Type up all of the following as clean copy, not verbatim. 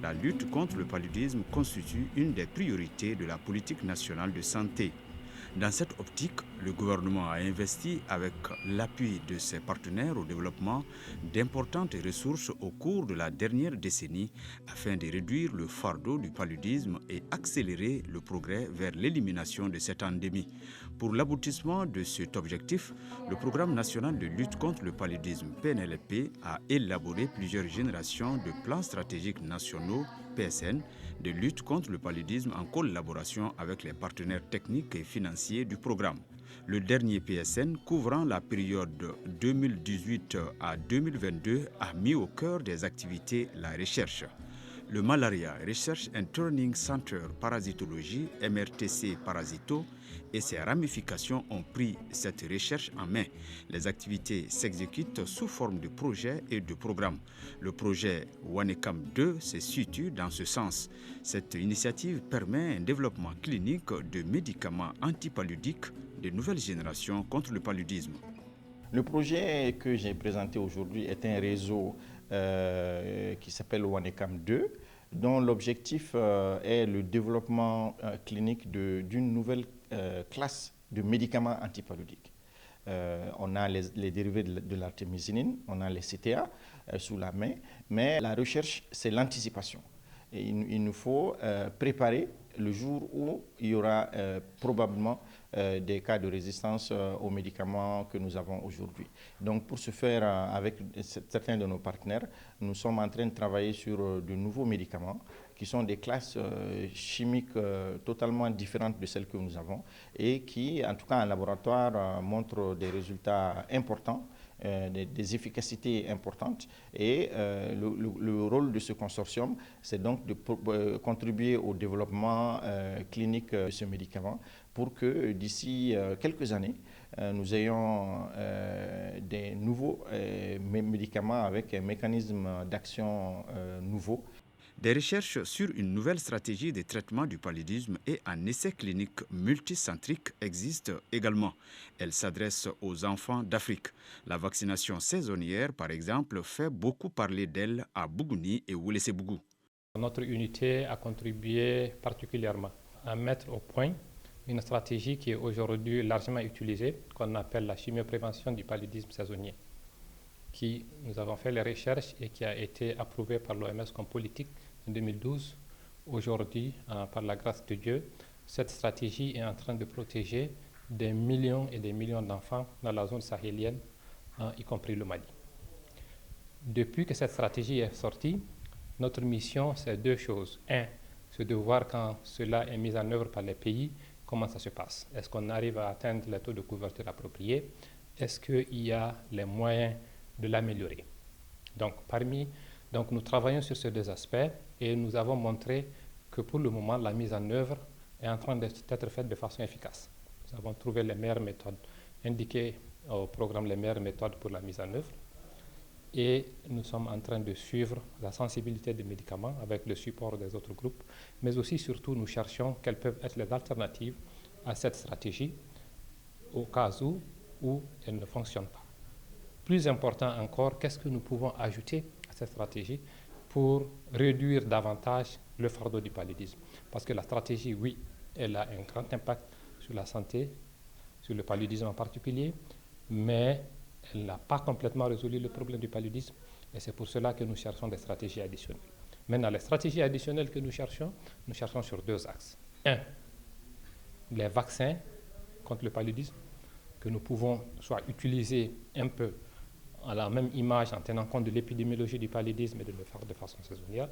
la lutte contre le paludisme constitue une des priorités de la politique nationale de santé. Dans cette optique, le gouvernement a investi avec l'appui de ses partenaires au développement d'importantes ressources au cours de la dernière décennie afin de réduire le fardeau du paludisme et accélérer le progrès vers l'élimination de cette endémie. Pour l'aboutissement de cet objectif, le Programme national de lutte contre le paludisme PNLP a élaboré plusieurs générations de plans stratégiques nationaux PSN de lutte contre le paludisme en collaboration avec les partenaires techniques et financiers du programme. Le dernier PSN, couvrant la période 2018 à 2022, a mis au cœur des activités la recherche. Le Malaria Research and Training Center Parasitologie, MRTC Parasito, et ses ramifications ont pris cette recherche en main. Les activités s'exécutent sous forme de projets et de programmes. Le projet Wanekam 2 se situe dans ce sens. Cette initiative permet un développement clinique de médicaments antipaludiques de nouvelle génération contre le paludisme. Le projet que j'ai présenté aujourd'hui est un réseau qui s'appelle Wanekam 2, dont l'objectif est le développement clinique d'une nouvelle classe de médicaments antipaludiques. On a les dérivés de l'artémisinine, on a les CTA sous la main, mais la recherche, c'est l'anticipation. Il nous faut préparer le jour où il y aura probablement des cas de résistance aux médicaments que nous avons aujourd'hui. Donc pour ce faire, avec certains de nos partenaires, nous sommes en train de travailler sur de nouveaux médicaments qui sont des classes chimiques totalement différentes de celles que nous avons et qui, en tout cas en laboratoire, montrent des résultats importants, des efficacités importantes. Et le rôle de ce consortium, c'est donc de contribuer au développement clinique de ce médicament pour que d'ici quelques années, nous ayons des nouveaux médicaments avec un mécanisme d'action nouveau. Des recherches sur une nouvelle stratégie de traitement du paludisme et un essai clinique multicentrique existent également. Elles s'adressent aux enfants d'Afrique. La vaccination saisonnière, par exemple, fait beaucoup parler d'elle à Bougouni et Ouelessebougou. Notre unité a contribué particulièrement à mettre au point une stratégie qui est aujourd'hui largement utilisée, qu'on appelle la chimioprévention du paludisme saisonnier, qui nous avons fait les recherches et qui a été approuvée par l'OMS comme politique en 2012. Aujourd'hui, par la grâce de Dieu, cette stratégie est en train de protéger des millions et des millions d'enfants dans la zone sahélienne, y compris le Mali. Depuis que cette stratégie est sortie, notre mission, c'est deux choses. Un, c'est de voir quand cela est mis en œuvre par les pays, comment ça se passe. Est-ce qu'on arrive à atteindre les taux de couverture appropriés? Est-ce qu'il y a les moyens de l'améliorer? Donc nous travaillons sur ces deux aspects et nous avons montré que pour le moment, la mise en œuvre est en train d'être faite de façon efficace. Nous avons trouvé les meilleures méthodes, indiquées au programme les meilleures méthodes pour la mise en œuvre. Et nous sommes en train de suivre la sensibilité des médicaments avec le support des autres groupes, mais aussi surtout nous cherchons quelles peuvent être les alternatives à cette stratégie au cas où elle ne fonctionne pas. Plus important encore, qu'est-ce que nous pouvons ajouter à cette stratégie pour réduire davantage le fardeau du paludisme? Parce que la stratégie, oui, elle a un grand impact sur la santé, sur le paludisme en particulier, mais elle n'a pas complètement résolu le problème du paludisme et c'est pour cela que nous cherchons des stratégies additionnelles. Maintenant, les stratégies additionnelles que nous cherchons sur deux axes. Un, les vaccins contre le paludisme que nous pouvons soit utiliser un peu à la même image en tenant compte de l'épidémiologie du paludisme et de le faire de façon saisonnière,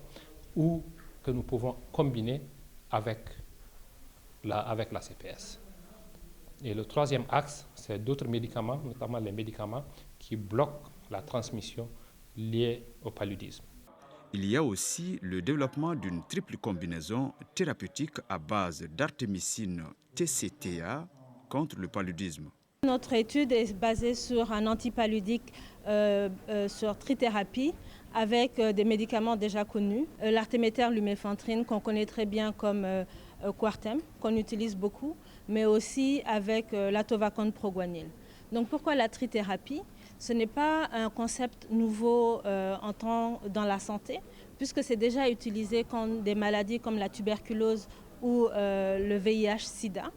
ou que nous pouvons combiner avec la CPS. Et le troisième axe, c'est d'autres médicaments, notamment les médicaments qui bloquent la transmission liée au paludisme. Il y a aussi le développement d'une triple combinaison thérapeutique à base d'artémisine TCTA contre le paludisme. Notre étude est basée sur un antipaludique sur trithérapie avec des médicaments déjà connus. L'artéméter luméfantrine qu'on connaît très bien comme Coartem, qu'on utilise beaucoup, mais aussi avec l'atovaquone proguanil. Donc pourquoi la trithérapie? Ce n'est pas un concept nouveau dans la santé, puisque c'est déjà utilisé quand des maladies comme la tuberculose ou le VIH-Sida.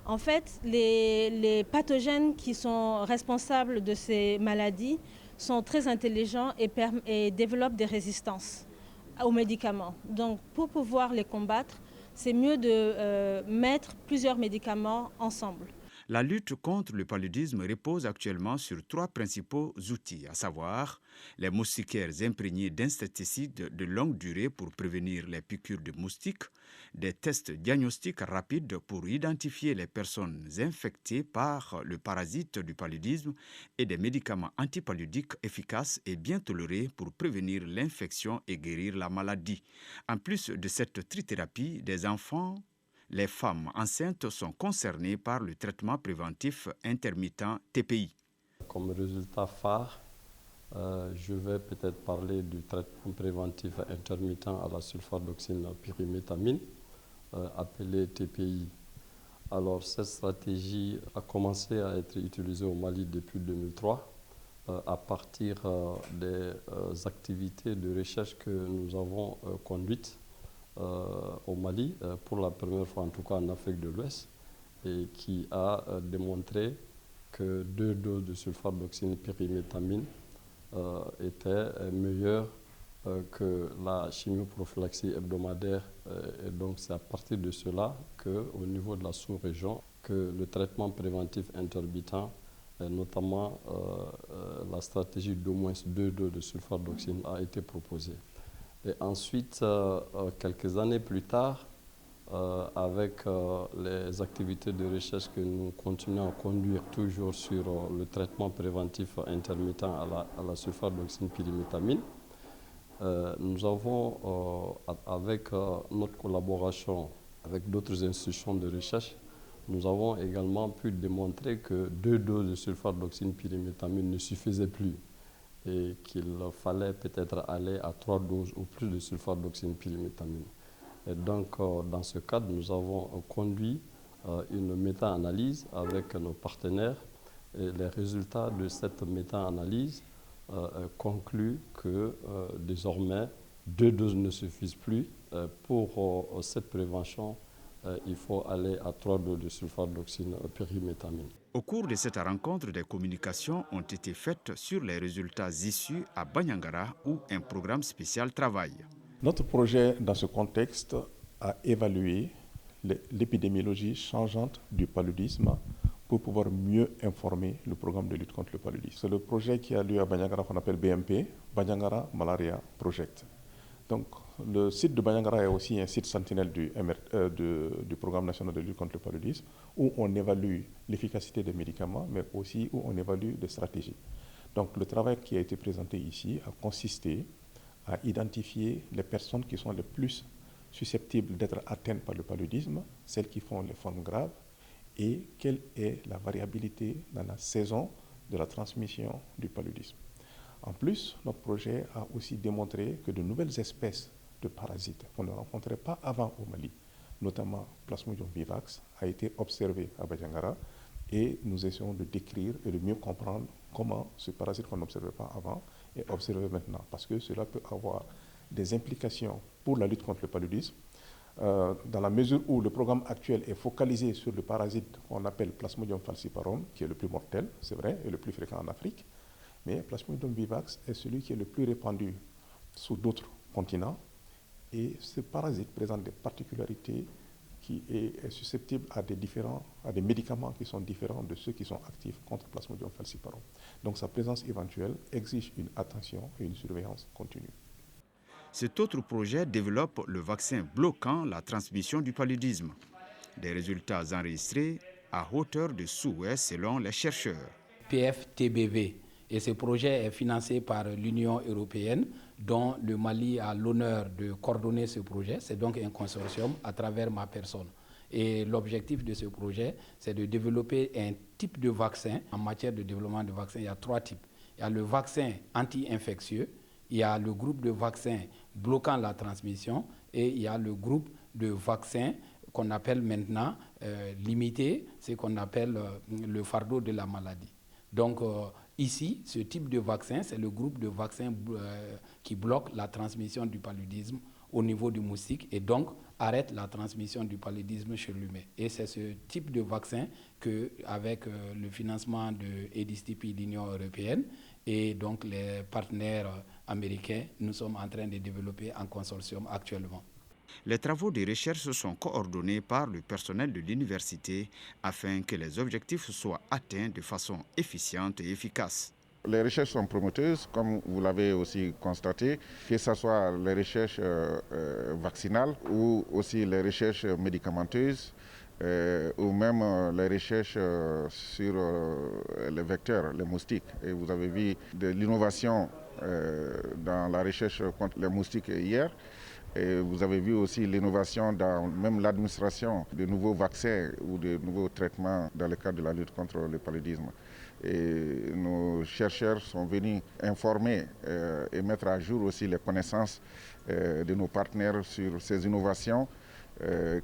En fait, les pathogènes qui sont responsables de ces maladies sont très intelligents et développent des résistances aux médicaments. Donc, pour pouvoir les combattre, c'est mieux de mettre plusieurs médicaments ensemble. La lutte contre le paludisme repose actuellement sur 3 principaux outils, à savoir les moustiquaires imprégnés d'insecticides de longue durée pour prévenir les piqûres de moustiques, des tests diagnostiques rapides pour identifier les personnes infectées par le parasite du paludisme et des médicaments antipaludiques efficaces et bien tolérés pour prévenir l'infection et guérir la maladie. En plus de cette trithérapie, des enfants, les femmes enceintes sont concernées par le traitement préventif intermittent TPI. Comme résultat phare, je vais peut-être parler du traitement préventif intermittent à la sulfadoxine pyrimétamine, appelé TPI. Alors, cette stratégie a commencé à être utilisée au Mali depuis 2003 à partir des activités de recherche que nous avons conduites au Mali, pour la première fois en tout cas en Afrique de l'Ouest, et qui a démontré que 2 doses de sulfadoxine pyrimétamine étaient meilleures que la chimioprophylaxie hebdomadaire. Et donc c'est à partir de cela qu'au niveau de la sous-région, que le traitement préventif intermittent, notamment la stratégie d'au moins 2 doses de sulfadoxine a été proposée. Et ensuite, quelques années plus tard, avec les activités de recherche que nous continuons à conduire toujours sur le traitement préventif intermittent à la sulfadoxine pyrimétamine, nous avons, avec notre collaboration avec d'autres institutions de recherche, nous avons également pu démontrer que 2 doses de sulfadoxine pyrimétamine ne suffisaient plus et qu'il fallait peut-être aller à 3 doses ou plus de sulfadoxine pyrimétamine. Et donc, dans ce cadre, nous avons conduit une méta-analyse avec nos partenaires et les résultats de cette méta-analyse concluent que désormais, 2 doses ne suffisent plus. Pour cette prévention, il faut aller à 3 doses de sulfadoxine pyrimétamine. Au cours de cette rencontre, des communications ont été faites sur les résultats issus à Bandiagara où un programme spécial travaille. Notre projet, dans ce contexte, a évalué l'épidémiologie changeante du paludisme pour pouvoir mieux informer le programme de lutte contre le paludisme. C'est le projet qui a lieu à Bandiagara qu'on appelle BMP, Bandiagara Malaria Project. Donc, le site de Bandiagara est aussi un site sentinelle du Programme national de lutte contre le paludisme, où on évalue l'efficacité des médicaments, mais aussi où on évalue des stratégies. Donc, le travail qui a été présenté ici a consisté à identifier les personnes qui sont les plus susceptibles d'être atteintes par le paludisme, celles qui font les formes graves, et quelle est la variabilité dans la saison de la transmission du paludisme. En plus, notre projet a aussi démontré que de nouvelles espèces de parasites qu'on ne rencontrait pas avant au Mali, notamment Plasmodium vivax, a été observé à Bandiagara et nous essayons de décrire et de mieux comprendre comment ce parasite qu'on n'observait pas avant est observé maintenant, parce que cela peut avoir des implications pour la lutte contre le paludisme, dans la mesure où le programme actuel est focalisé sur le parasite qu'on appelle Plasmodium falciparum, qui est le plus mortel, c'est vrai, et le plus fréquent en Afrique. Mais Plasmodium vivax est celui qui est le plus répandu sur d'autres continents. Et ce parasite présente des particularités qui est susceptible à des médicaments qui sont différents de ceux qui sont actifs contre Plasmodium falciparum. Donc sa présence éventuelle exige une attention et une surveillance continue. Cet autre projet développe le vaccin bloquant la transmission du paludisme. Des résultats enregistrés à hauteur de souhait selon les chercheurs. PFTBV. Et ce projet est financé par l'Union européenne, dont le Mali a l'honneur de coordonner ce projet. C'est donc un consortium à travers ma personne. Et l'objectif de ce projet, c'est de développer un type de vaccin. En matière de développement de vaccins, il y a 3 types. Il y a le vaccin anti-infectieux, il y a le groupe de vaccins bloquant la transmission et il y a le groupe de vaccins qu'on appelle maintenant limité, c'est qu'on appelle le fardeau de la maladie. Donc ici, ce type de vaccin, c'est le groupe de vaccins qui bloque la transmission du paludisme au niveau du moustique et donc arrête la transmission du paludisme chez l'humain. Et c'est ce type de vaccin qu'avec le financement de EDISTIPI, l'Union européenne, et donc les partenaires américains, nous sommes en train de développer en consortium actuellement. Les travaux de recherche sont coordonnés par le personnel de l'université afin que les objectifs soient atteints de façon efficiente et efficace. Les recherches sont prometteuses, comme vous l'avez aussi constaté, que ce soit les recherches vaccinales ou aussi les recherches médicamenteuses ou même les recherches sur les vecteurs, les moustiques. Et vous avez vu de l'innovation dans la recherche contre les moustiques hier. Et vous avez vu aussi l'innovation dans même l'administration de nouveaux vaccins ou de nouveaux traitements dans le cadre de la lutte contre le paludisme. Et nos chercheurs sont venus informer et mettre à jour aussi les connaissances de nos partenaires sur ces innovations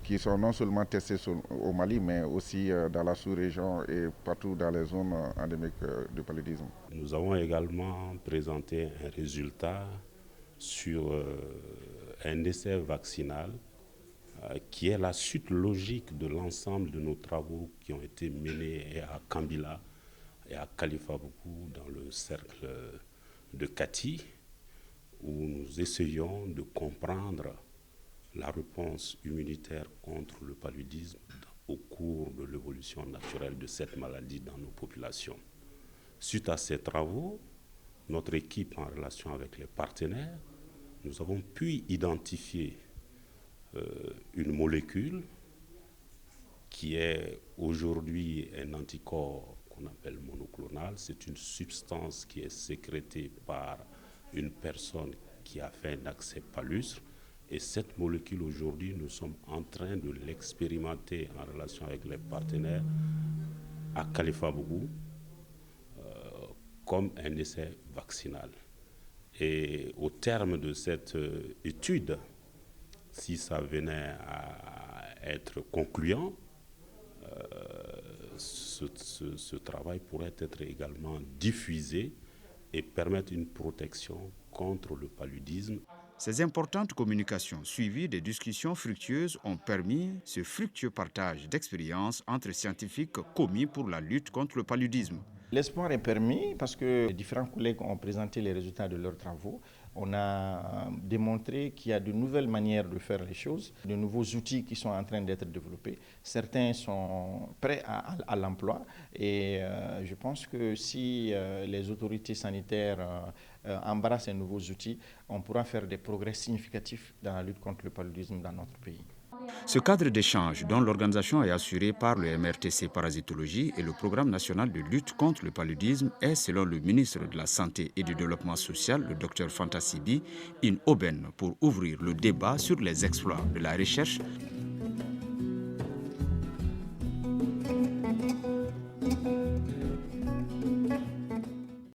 qui sont non seulement testées au Mali, mais aussi dans la sous-région et partout dans les zones endémiques du paludisme. Nous avons également présenté un résultat sur un essai vaccinal qui est la suite logique de l'ensemble de nos travaux qui ont été menés à Kambila et à Kalifabougou dans le cercle de Kati, où nous essayons de comprendre la réponse immunitaire contre le paludisme au cours de l'évolution naturelle de cette maladie dans nos populations. Suite à ces travaux, notre équipe en relation avec les partenaires, nous avons pu identifier une molécule qui est aujourd'hui un anticorps qu'on appelle monoclonal. C'est une substance qui est sécrétée par une personne qui a fait un accès palustre. Et cette molécule, aujourd'hui, nous sommes en train de l'expérimenter en relation avec les partenaires à Kalifabougou comme un essai vaccinal. Et au terme de cette étude, si ça venait à être concluant, ce travail pourrait être également diffusé et permettre une protection contre le paludisme. Ces importantes communications suivies des discussions fructueuses ont permis ce fructueux partage d'expériences entre scientifiques commis pour la lutte contre le paludisme. L'espoir est permis parce que les différents collègues ont présenté les résultats de leurs travaux. On a démontré qu'il y a de nouvelles manières de faire les choses, de nouveaux outils qui sont en train d'être développés. Certains sont prêts à l'emploi et je pense que si les autorités sanitaires embrassent ces nouveaux outils, on pourra faire des progrès significatifs dans la lutte contre le paludisme dans notre pays. Ce cadre d'échange, dont l'organisation est assurée par le MRTC Parasitologie et le Programme national de lutte contre le paludisme, est, selon le ministre de la Santé et du Développement social, le Dr Fanta Sidi, une aubaine pour ouvrir le débat sur les exploits de la recherche